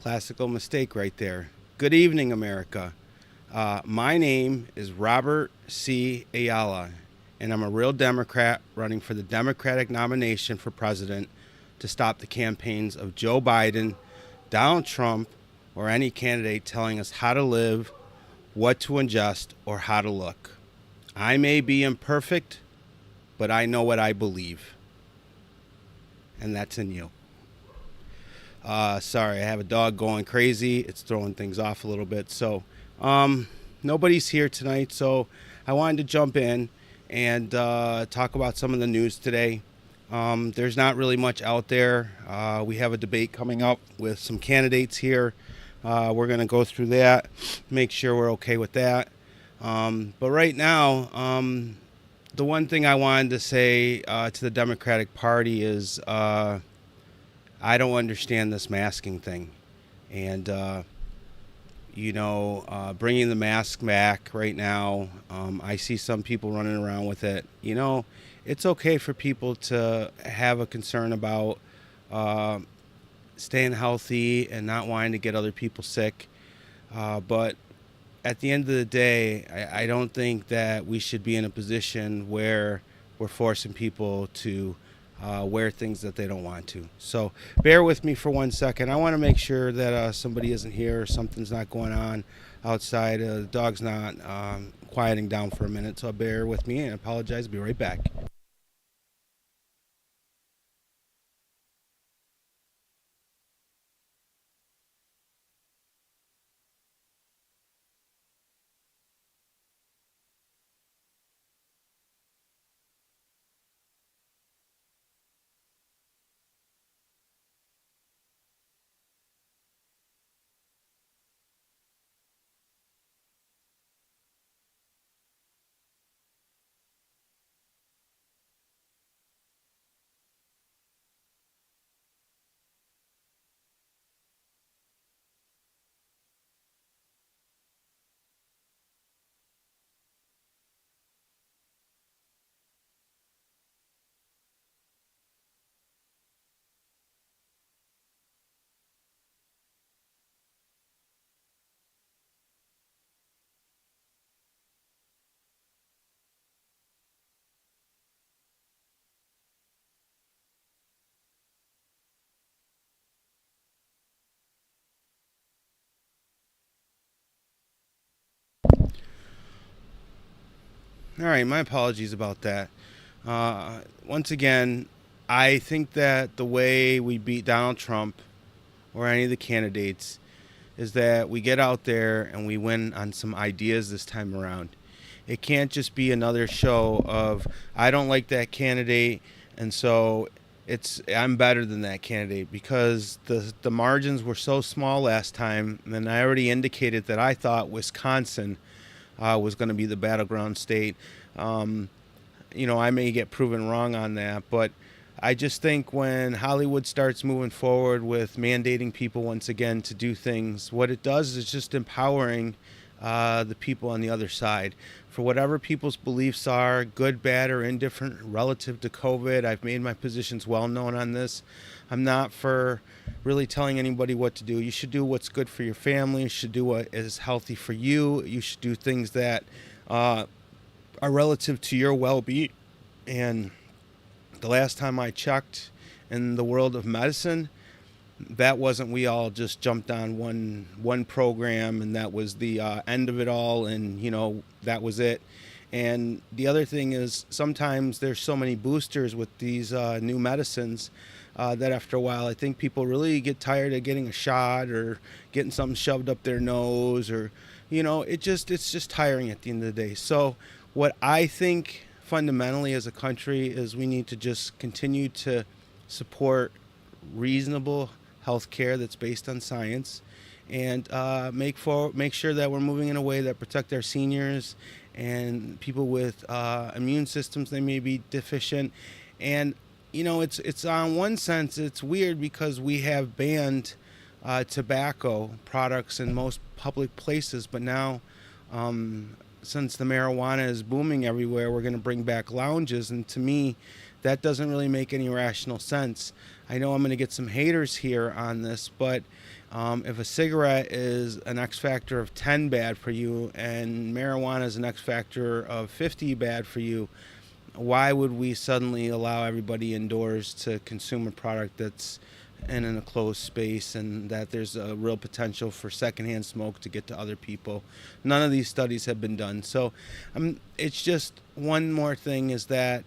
Classical mistake right there. Good evening, America. My name is Robert C Ayala, and I'm a real Democrat running for the Democratic nomination for president to stop the campaigns of Joe Biden, Donald Trump, or any candidate telling us how to live, what to ingest, or how to look. I may be imperfect, but I know what I believe, and that's in you. Sorry, I have a dog going crazy. It's throwing things off a little bit. So, nobody's here tonight, so I wanted to jump in and talk about some of the news today. There's not really much out there. We have a debate coming up with some candidates here. We're going to go through that, make sure we're okay with that. But right now, the one thing I wanted to say to the Democratic Party is I don't understand this masking thing. And, bringing the mask back right now, I see some people running around with it. It's okay for people to have a concern about staying healthy and not wanting to get other people sick. But at the end of the day, I don't think that we should be in a position where we're forcing people to wear things that they don't want to. So bear with me for 1 second. I want to make sure that somebody isn't here or something's not going on outside. The dog's not quieting down for a minute, so bear with me and I apologize. Be right back. All right, my apologies about that. Once again, I think that the way we beat Donald Trump or any of the candidates is that we get out there and we win on some ideas this time around. It can't just be another show of I don't like that candidate and so it's I'm better than that candidate because the margins were so small last time and I already indicated that I thought Wisconsin was going to be the battleground state. Um, I may get proven wrong on that, but I just think when Hollywood starts moving forward with mandating people once again to do things, what it does is just empowering the people on the other side. For whatever people's beliefs are, good, bad, or indifferent relative to COVID, I've made my positions well known on this. I'm not for really telling anybody what to do. You should do what's good for your family. You should do what is healthy for you. You should do things that uh, are relative to your well-being. And the last time I checked in the world of medicine, that wasn't we all just jumped on one program and that was the end of it all and that was it. And the other thing is sometimes there's so many boosters with these new medicines that after a while I think people really get tired of getting a shot or getting something shoved up their nose or it's just tiring at the end of the day. So what I think fundamentally as a country is we need to just continue to support reasonable health care that's based on science and make sure that we're moving in a way that protect our seniors and people with immune systems they may be deficient. And it's on one sense it's weird because we have banned tobacco products in most public places, but now since the marijuana is booming everywhere, we're going to bring back lounges. And to me, that doesn't really make any rational sense. I know I'm going to get some haters here on this, but if a cigarette is an X factor of 10 bad for you and marijuana is an X factor of 50 bad for you, why would we suddenly allow everybody indoors to consume a product that's in an enclosed space and that there's a real potential for secondhand smoke to get to other people? None of these studies have been done. So it's just one more thing is that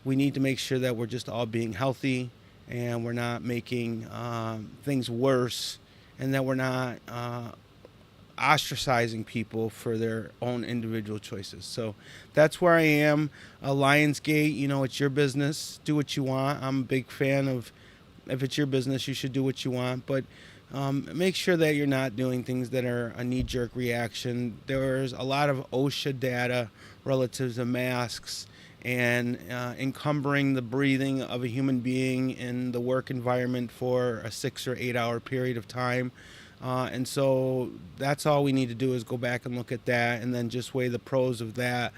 we need to make sure that we're just all being healthy and we're not making things worse, and that we're not ostracizing people for their own individual choices. So that's where I am. Lionsgate, it's your business. Do what you want. I'm a big fan of, if it's your business, you should do what you want. But make sure that you're not doing things that are a knee-jerk reaction. There's a lot of OSHA data relative to masks and encumbering the breathing of a human being in the work environment for a 6 or 8 hour period of time. And so that's all we need to do is go back and look at that and then just weigh the pros of that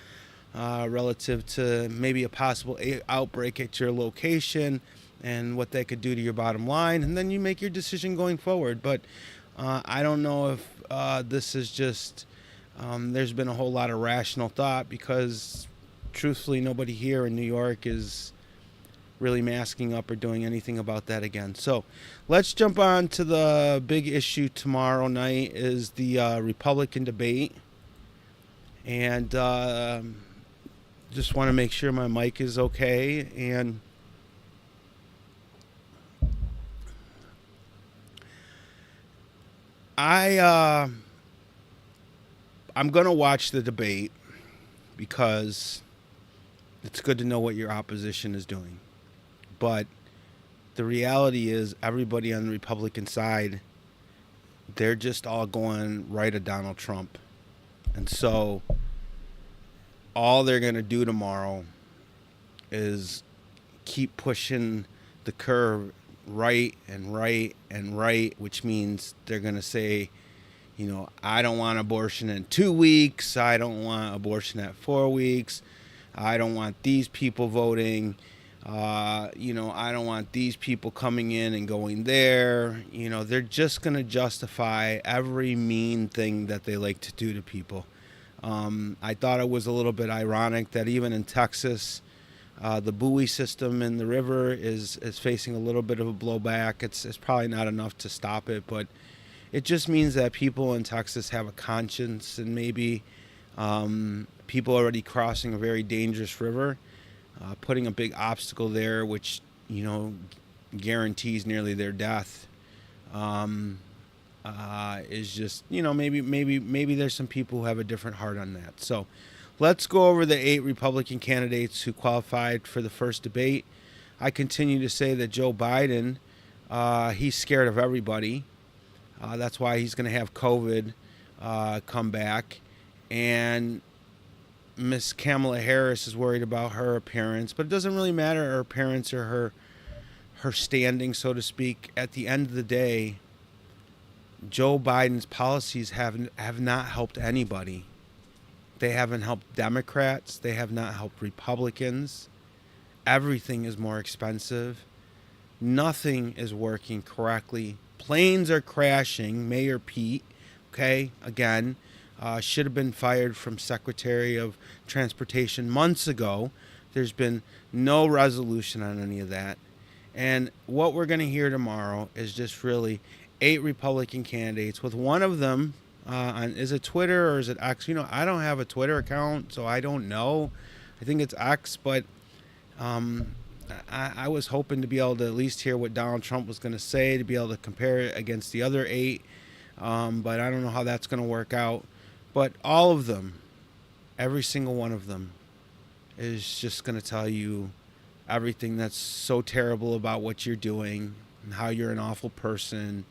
relative to maybe a possible outbreak at your location and what that could do to your bottom line. And then you make your decision going forward. But I don't know if this is just, there's been a whole lot of rational thought, because truthfully, nobody here in New York is really masking up or doing anything about that again. So let's jump on to the big issue tomorrow night is the Republican debate. And just want to make sure my mic is okay. And I'm going to watch the debate because it's good to know what your opposition is doing. But the reality is everybody on the Republican side, they're just all going right at Donald Trump. And so all they're going to do tomorrow is keep pushing the curve right and right and right, which means they're going to say, I don't want abortion in 2 weeks. I don't want abortion at 4 weeks. I don't want these people voting. I don't want these people coming in and going there. They're just going to justify every mean thing that they like to do to people. I thought it was a little bit ironic that even in Texas, the buoy system in the river is facing a little bit of a blowback. It's probably not enough to stop it, but it just means that people in Texas have a conscience, and maybe people already crossing a very dangerous river, putting a big obstacle there, which guarantees nearly their death, is just maybe there's some people who have a different heart on that. So let's go over the 8 Republican candidates who qualified for the first debate. I continue to say that Joe Biden, he's scared of everybody. That's why he's going to have COVID come back. And Miss Kamala Harris is worried about her appearance, but it doesn't really matter her appearance or her standing, so to speak. At the end of the day, Joe Biden's policies have not helped anybody. They haven't helped Democrats. They have not helped Republicans. Everything is more expensive. Nothing is working correctly. Planes are crashing. Mayor Pete, again, should have been fired from Secretary of Transportation months ago. There's been no resolution on any of that. And what we're going to hear tomorrow is just really 8 Republican candidates, with one of them is it Twitter or is it X? I don't have a Twitter account, so I don't know. I think it's X, but I was hoping to be able to at least hear what Donald Trump was going to say, to be able to compare it against the other 8. But I don't know how that's going to work out. But all of them, every single one of them, is just going to tell you everything that's so terrible about what you're doing and how you're an awful person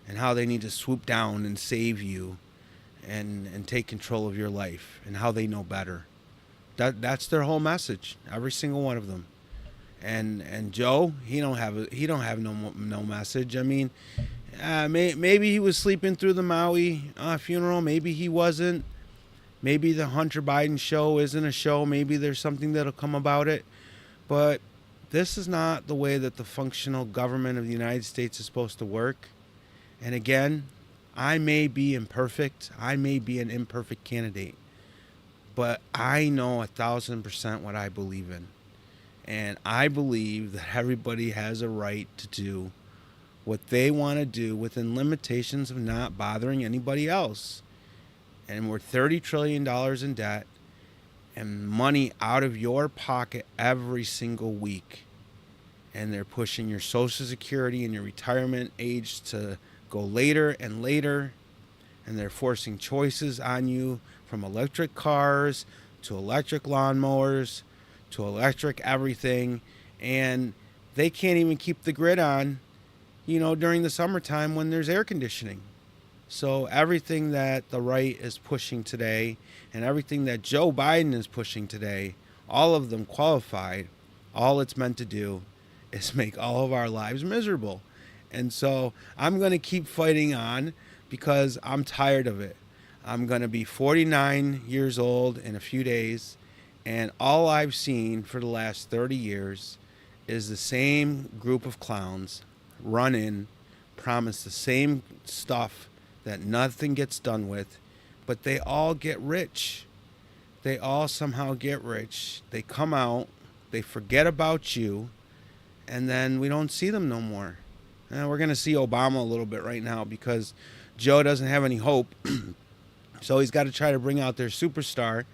and how they need to swoop down and save you and take control of your life and how they know better. That's their whole message, every single one of them. And Joe, he don't have no message. I mean, maybe he was sleeping through the Maui funeral. Maybe he wasn't. Maybe the Hunter Biden show isn't a show. Maybe there's something that'll come about it. But this is not the way that the functional government of the United States is supposed to work. And again, I may be imperfect. I may be an imperfect candidate. But I know 1,000% what I believe in. And I believe that everybody has a right to do what they want to do within limitations of not bothering anybody else. And we're $30 trillion in debt and money out of your pocket every single week. And they're pushing your Social Security and your retirement age to go later and later. And they're forcing choices on you from electric cars to electric lawnmowers to electric everything. And they can't even keep the grid on, during the summertime when there's air conditioning. So everything that the right is pushing today and everything that Joe Biden is pushing today, all of them qualified, all it's meant to do is make all of our lives miserable. And so I'm going to keep fighting on because I'm tired of it. I'm going to be 49 years old in a few days, and all I've seen for the last 30 years is the same group of clowns run in, promise the same stuff that nothing gets done with, but they all get rich. They all somehow get rich. They come out, they forget about you, and then we don't see them no more. And we're going to see Obama a little bit right now because Joe doesn't have any hope. So he's got to try to bring out their superstar.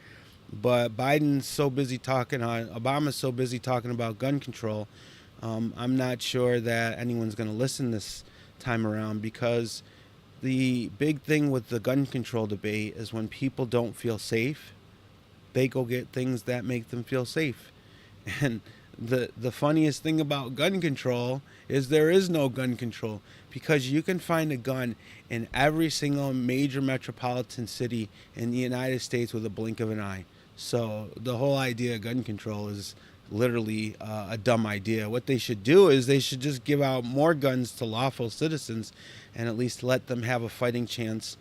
But Biden's so busy talking, Obama's so busy talking about gun control. I'm not sure that anyone's going to listen this time around because the big thing with the gun control debate is when people don't feel safe, they go get things that make them feel safe. And the funniest thing about gun control is there is no gun control because you can find a gun in every single major metropolitan city in the United States with a blink of an eye. So the whole idea of gun control is literally a dumb idea. What they should do is they should just give out more guns to lawful citizens and at least let them have a fighting chance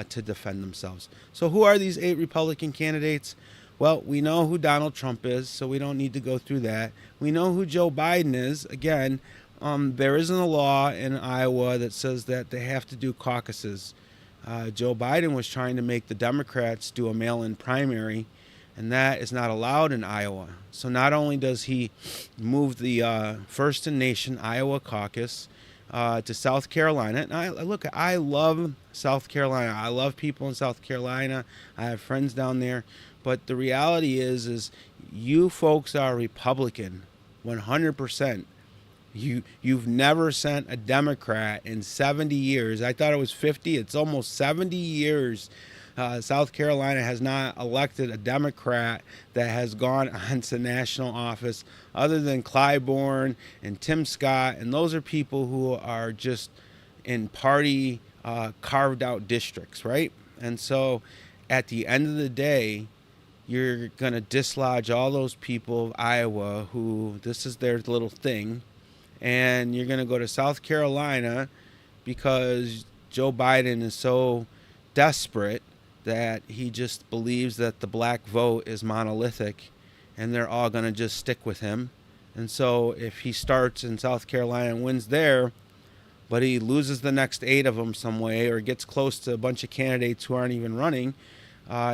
to defend themselves. So who are these 8 Republican candidates? Well, we know who Donald Trump is, so we don't need to go through that. We know who Joe Biden is. Again, there isn't a law in Iowa that says that they have to do caucuses. Joe Biden was trying to make the Democrats do a mail-in primary, and that is not allowed in Iowa. So not only does he move the First in Nation Iowa caucus to South Carolina, and I love South Carolina. I love people in South Carolina. I have friends down there. But the reality is you folks are Republican, 100%. You've never sent a Democrat in 70 years. I thought it was 50. It's almost 70 years. South Carolina has not elected a Democrat that has gone on to national office other than Clyburn and Tim Scott. And those are people who are just in party carved out districts, right? And so at the end of the day, you're going to dislodge all those people of Iowa who this is their little thing. And you're going to go to South Carolina because Joe Biden is so desperate that he just believes that the black vote is monolithic and they're all going to just stick with him. And so if he starts in South Carolina and wins there, but he loses the next 8 of them some way or gets close to a bunch of candidates who aren't even running,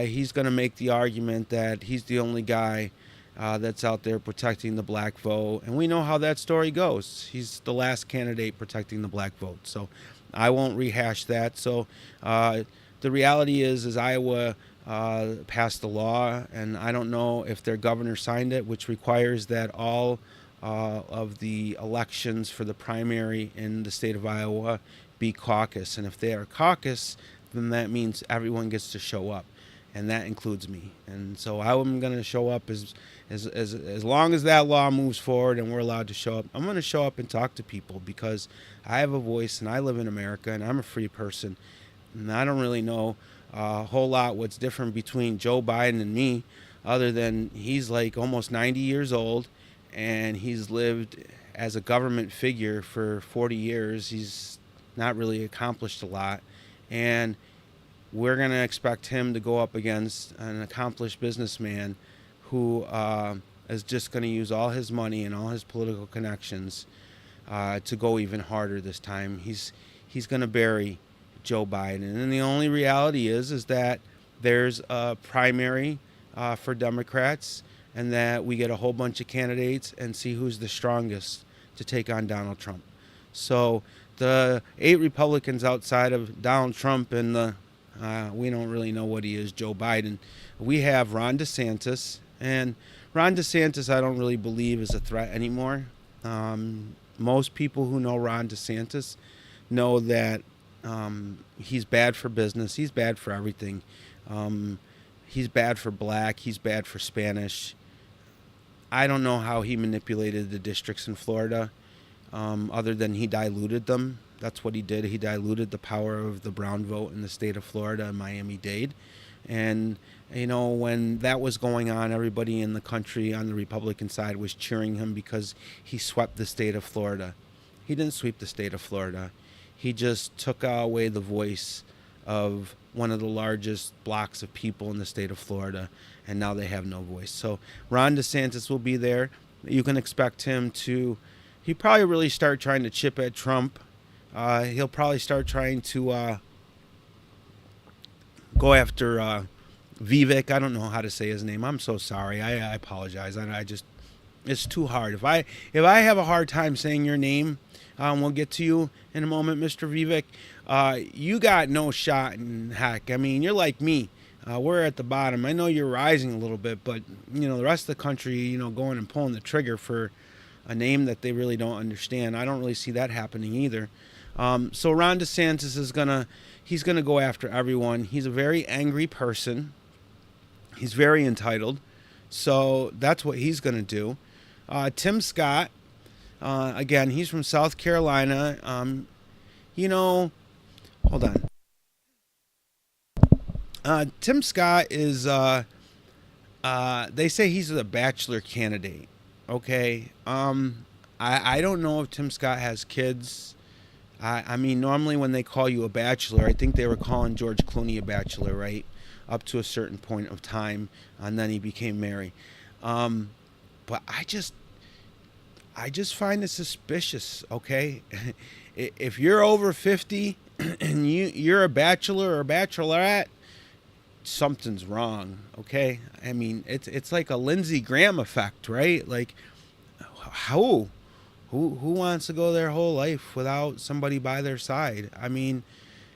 he's going to make the argument that he's the only guy that's out there protecting the black vote. And we know how that story goes. He's the last candidate protecting the black vote. So I won't rehash that. So the reality is Iowa passed the law, and I don't know if their governor signed it, which requires that all of the elections for the primary in the state of Iowa be caucus. And if they are caucus, then that means everyone gets to show up. And that includes me. And so I'm going to show up as long as that law moves forward and we're allowed to show up. I'm going to show up and talk to people because I have a voice and I live in America and I'm a free person. And I don't really know a whole lot what's different between Joe Biden and me other than he's like almost 90 years old and he's lived as a government figure for 40 years. He's not really accomplished a lot. And we're going to expect him to go up against an accomplished businessman who is just going to use all his money and all his political connections to go even harder this time. He's going to bury Joe Biden, and the only reality is that there's a primary for Democrats, and that we get a whole bunch of candidates and see who's the strongest to take on Donald Trump. So the 8 Republicans outside of Donald Trump and the we don't really know what he is, Joe Biden. We have Ron DeSantis, and Ron DeSantis I don't really believe is a threat anymore. Most people who know Ron DeSantis know that he's bad for business. He's bad for everything. He's bad for black. He's bad for Spanish. I don't know how he manipulated the districts in Florida, other than he diluted them. That's what he did. He diluted the power of the brown vote in the state of Florida and Miami-Dade. And, when that was going on, everybody in the country on the Republican side was cheering him because he swept the state of Florida. He didn't sweep the state of Florida. He just took away the voice of one of the largest blocks of people in the state of Florida, and now they have no voice. So Ron DeSantis will be there. You can expect him to, he'll probably really start trying to chip at Trump. He'll probably start trying to go after Vivek. I don't know how to say his name. I'm so sorry. I apologize. I just, it's too hard. If I have a hard time saying your name, we'll get to you in a moment, Mr. Vivek. You got no shot in heck. I mean, you're like me. We're at the bottom. I know you're rising a little bit, but the rest of the country, going and pulling the trigger for a name that they really don't understand. I don't really see that happening either. So Ron DeSantis he's gonna go after everyone. He's a very angry person. He's very entitled. So that's what he's gonna do. Tim Scott, again, he's from South Carolina. Hold on. Tim Scott is, they say he's a bachelor candidate. Okay. I don't know if Tim Scott has kids. I mean, normally when they call you a bachelor, I think they were calling George Clooney a bachelor, right? Up to a certain point of time, and then he became married. But I just find it suspicious, okay? If you're over 50 and you're a bachelor or a bachelorette, something's wrong, okay? I mean, it's like a Lindsey Graham effect, right? Like, who wants to go their whole life without somebody by their side? I mean,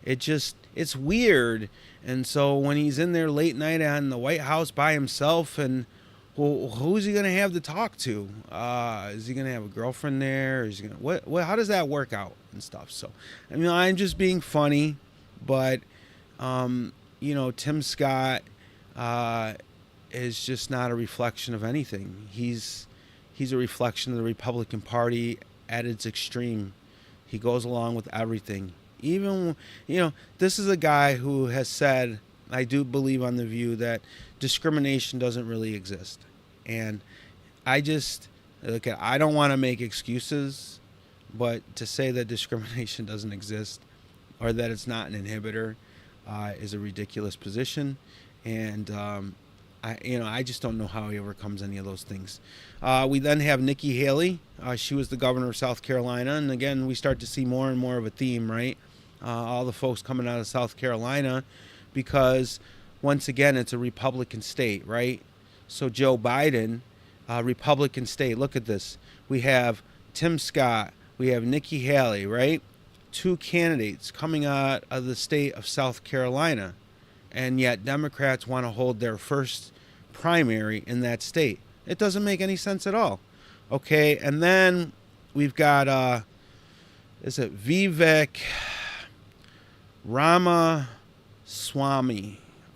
it's weird. And so when he's in there late night on the White House by himself, and who's he gonna have to talk to? Is he gonna have a girlfriend there? Is he gonna what? How does that work out and stuff? So, I mean, I'm just being funny, but Tim Scott is just not a reflection of anything. He's a reflection of the Republican Party at its extreme. He goes along with everything. Even, this is a guy who has said, I do believe on the view that discrimination doesn't really exist. And I don't want to make excuses, but to say that discrimination doesn't exist or that it's not an inhibitor is a ridiculous position. And, I just don't know how he overcomes any of those things. We then have Nikki Haley. She was the governor of South Carolina. And again, we start to see more and more of a theme, right? All the folks coming out of South Carolina, because once again, it's a Republican state, right? So Joe Biden, Republican state. Look at this. We have Tim Scott. We have Nikki Haley, right? 2 candidates coming out of the state of South Carolina. And yet Democrats want to hold their first primary in that state. It doesn't make any sense at all. Okay, and then we've got, is it Vivek Ramaswamy?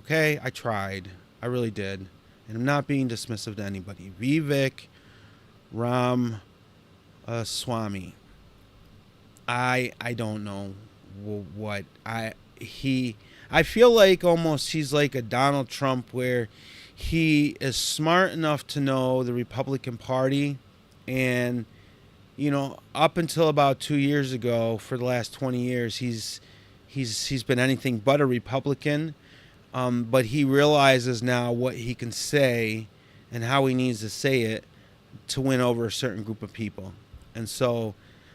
Okay, I tried. I really did. And I'm not being dismissive to anybody. Vivek Ramaswamy. I don't know what I feel like almost he's like a Donald Trump, where he is smart enough to know the Republican Party, and up until about 2 years ago, for the last 20 years, He's been anything but a Republican, but he realizes now what he can say and how he needs to say it to win over a certain group of people. And so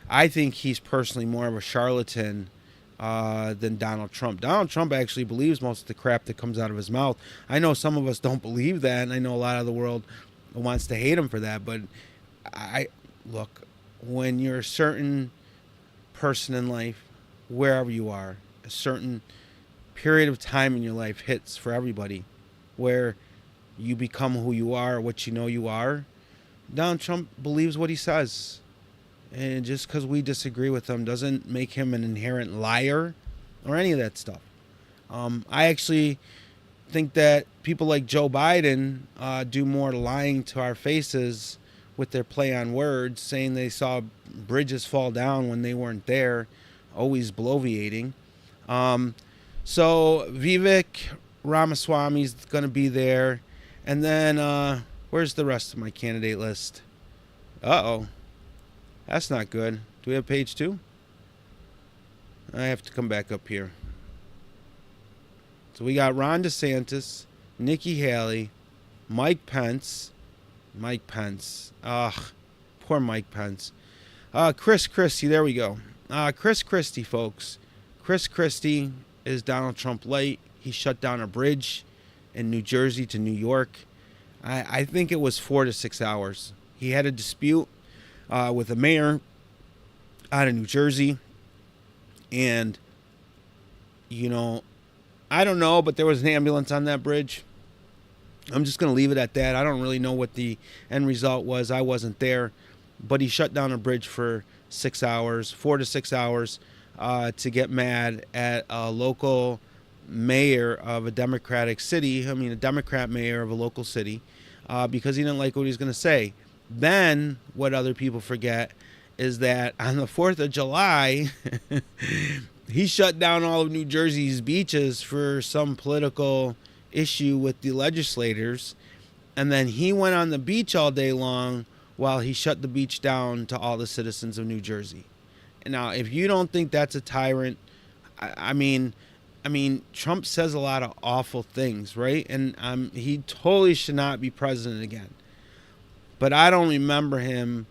I think he's personally more of a charlatan than Donald Trump. Donald Trump actually believes most of the crap that comes out of his mouth. I know some of us don't believe that, and I know a lot of the world wants to hate him for that. But look, when you're a certain person in life, wherever you are, a certain period of time in your life hits for everybody, where you become who you are, what you know you are. Donald Trump believes what he says. And just because we disagree with him doesn't make him an inherent liar or any of that stuff. I actually think that people like Joe Biden do more lying to our faces with their play on words, saying they saw bridges fall down when they weren't there, always bloviating. So Vivek Ramaswamy's going to be there. And then where's the rest of my candidate list? Uh-oh. That's not good. Do we have page 2? I have to come back up here. So we got Ron DeSantis, Nikki Haley, Mike Pence. Ugh, poor Mike Pence. Chris Christie, there we go. Chris Christie, folks. Chris Christie is Donald Trump light. He shut down a bridge in New Jersey to New York. I think it was 4 to 6 hours. He had a dispute with a mayor out of New Jersey. And, you know, I don't know, but there was an ambulance on that bridge. I'm just going to leave it at that. I don't really know what the end result was. I wasn't there. But he shut down a bridge for 6 hours, 4 to 6 hours, to get mad at a local mayor of a Democratic city. A Democrat mayor of a local city, because he didn't like what he was going to say. Then what other people forget is that on the 4th of July, he shut down all of New Jersey's beaches for some political issue with the legislators. And then he went on the beach all day long while he shut the beach down to all the citizens of New Jersey. Now, if you don't think that's a tyrant, I mean, Trump says a lot of awful things, right? And he totally should not be president again. But I don't remember him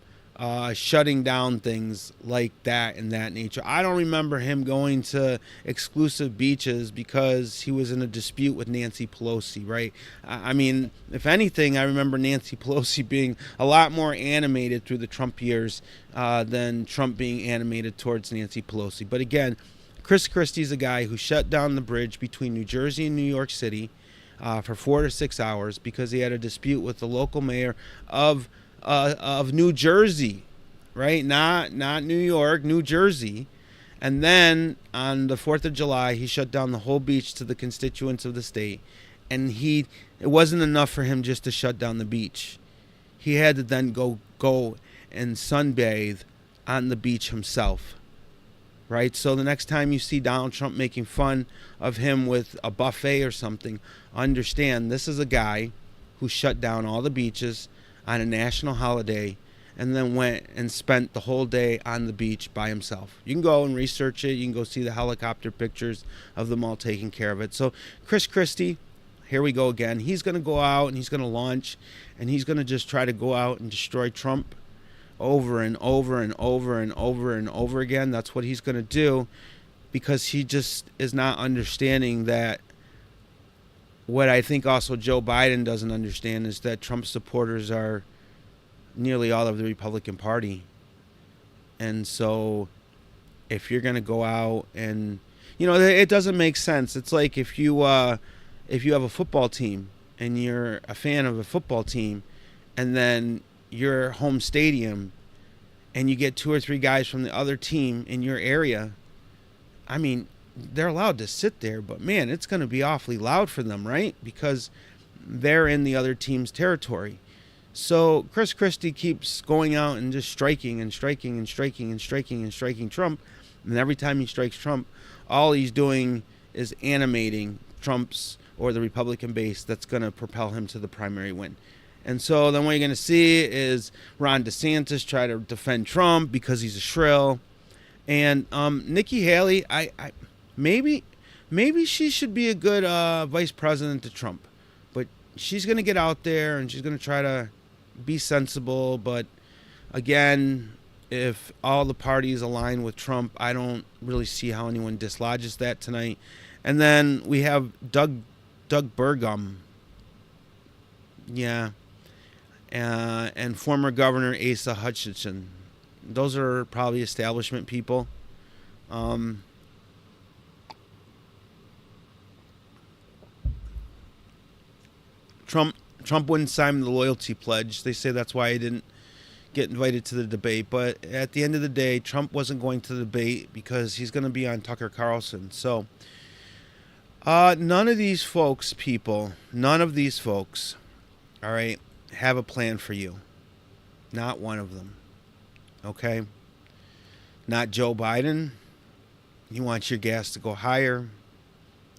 shutting down things like that in that nature. I don't remember him going to exclusive beaches because he was in a dispute with Nancy Pelosi, right? If anything, I remember Nancy Pelosi being a lot more animated through the Trump years than Trump being animated towards Nancy Pelosi. But again, Chris Christie's a guy who shut down the bridge between New Jersey and New York City for 4 to 6 hours because he had a dispute with the local mayor of New Jersey, right? Not New York, New Jersey. And then on the 4th of July, he shut down the whole beach to the constituents of the state. And it wasn't enough for him just to shut down the beach. He had to then go and sunbathe on the beach himself. Right? So the next time you see Donald Trump making fun of him with a buffet or something, understand this is a guy who shut down all the beaches on a national holiday and then went and spent the whole day on the beach by himself. You can go and research it. You can go see the helicopter pictures of them all taking care of it. So Chris Christie, here we go again. He's going to go out and he's going to launch and he's going to just try to go out and destroy Trump over and over and over and over and over again. That's what he's going to do because he just is not understanding that. What I think also Joe Biden doesn't understand is that Trump supporters are nearly all of the Republican Party. And so if you're going to go out and, it doesn't make sense. It's like if you have a football team and you're a fan of a football team and then your home stadium and you get 2 or 3 guys from the other team in your area, they're allowed to sit there, but man, it's going to be awfully loud for them, right? Because they're in the other team's territory. So Chris Christie keeps going out and just striking and striking and striking and striking and striking Trump. And every time he strikes Trump, all he's doing is animating Trump's or the Republican base that's going to propel him to the primary win. And so then what you're going to see is Ron DeSantis try to defend Trump because he's a shrill. And Nikki Haley, Maybe, maybe she should be a good vice president to Trump, but she's gonna get out there and she's gonna try to be sensible. But again, if all the parties align with Trump, I don't really see how anyone dislodges that tonight. And then we have Doug Burgum, yeah, and former Governor Asa Hutchinson. Those are probably establishment people. Um, Trump wouldn't sign the loyalty pledge. They say that's why he didn't get invited to the debate. But at the end of the day, Trump wasn't going to the debate because he's going to be on Tucker Carlson. So none of these folks, people, none of these folks, all right, have a plan for you. Not one of them. Okay? Not Joe Biden. He wants your gas to go higher.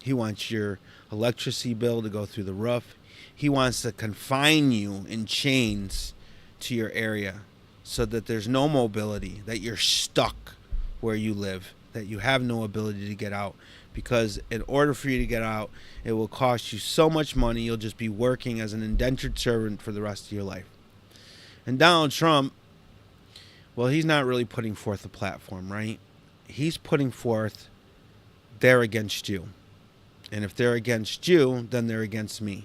He wants your electricity bill to go through the roof. He wants to confine you in chains to your area so that there's no mobility, that you're stuck where you live, that you have no ability to get out. Because in order for you to get out, it will cost you so much money, you'll just be working as an indentured servant for the rest of your life. And Donald Trump, well, he's not really putting forth a platform, right? He's putting forth, they're against you. And if they're against you, then they're against me.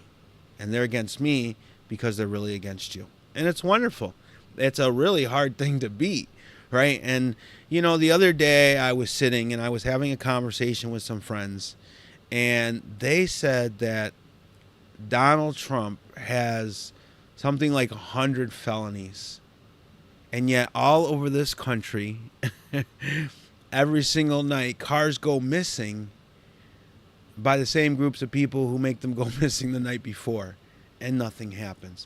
And they're against me because they're really against you. And it's wonderful. It's a really hard thing to beat, right? And, you know, the other day I was sitting and I was having a conversation with some friends, and they said that Donald Trump has something like 100 felonies. And yet all over this country, every single night, cars go missing by the same groups of people who make them go missing the night before, and nothing happens.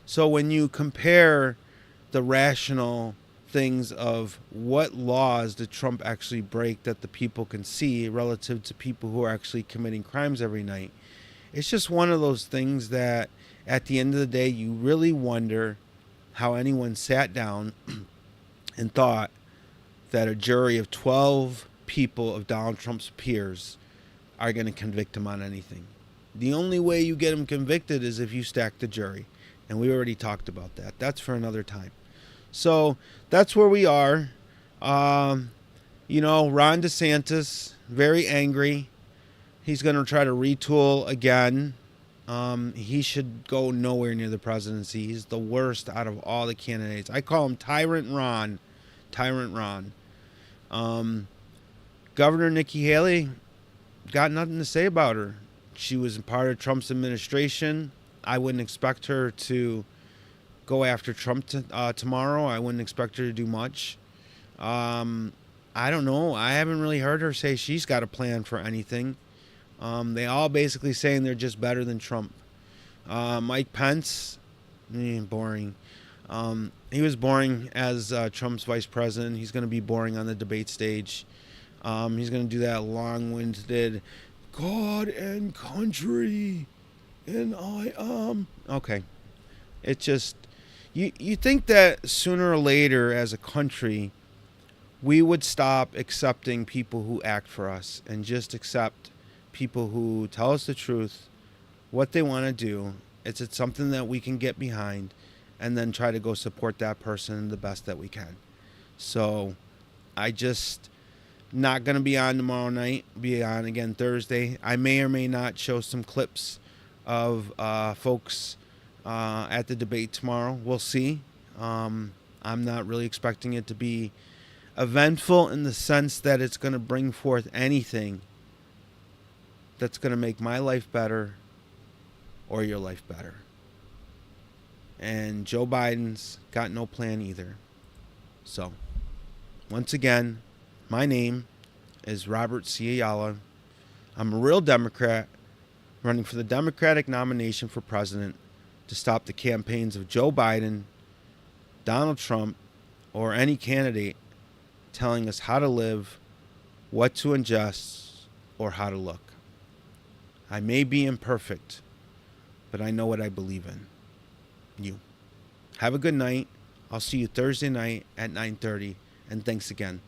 So when you compare the rational things of what laws did Trump actually break that the people can see relative to people who are actually committing crimes every night, it's just one of those things that at the end of the day, you really wonder how anyone sat down and thought that a jury of 12 people of Donald Trump's peers are going to convict him on anything. The only way you get him convicted is if you stack the jury. And we already talked about that. That's for another time. So that's where we are. You know, Ron DeSantis, very angry. He's going to try to retool again. He should go nowhere near the presidency. He's the worst out of all the candidates. I call him Tyrant Ron. Tyrant Ron. Governor Nikki Haley, got nothing to say about her. She was part of Trump's administration. I wouldn't expect her to go after Trump tomorrow. I wouldn't expect her to do much. I don't know. I haven't really heard her say she's got a plan for anything. They all basically saying they're just better than Trump. Mike Pence, boring. He was boring as Trump's vice president. He's going to be boring on the debate stage. He's going to do that long-winded God and country, and I am. Okay. It just, you think that sooner or later as a country, we would stop accepting people who act for us and just accept people who tell us the truth, what they want to do. It's something that we can get behind and then try to go support that person the best that we can. So I just not going to be on tomorrow night, be on again Thursday. I may or may not show some clips of folks at the debate tomorrow. We'll see. I'm not really expecting it to be eventful in the sense that it's going to bring forth anything that's going to make my life better or your life better. And Joe Biden's got no plan either. So, once again, my name is Robert C Ayala. I'm a real Democrat running for the Democratic nomination for president to stop the campaigns of Joe Biden, Donald Trump, or any candidate telling us how to live, what to ingest, or how to look. I may be imperfect, but I know what I believe in. You. Have a good night. I'll see you Thursday night at 9:30, and thanks again.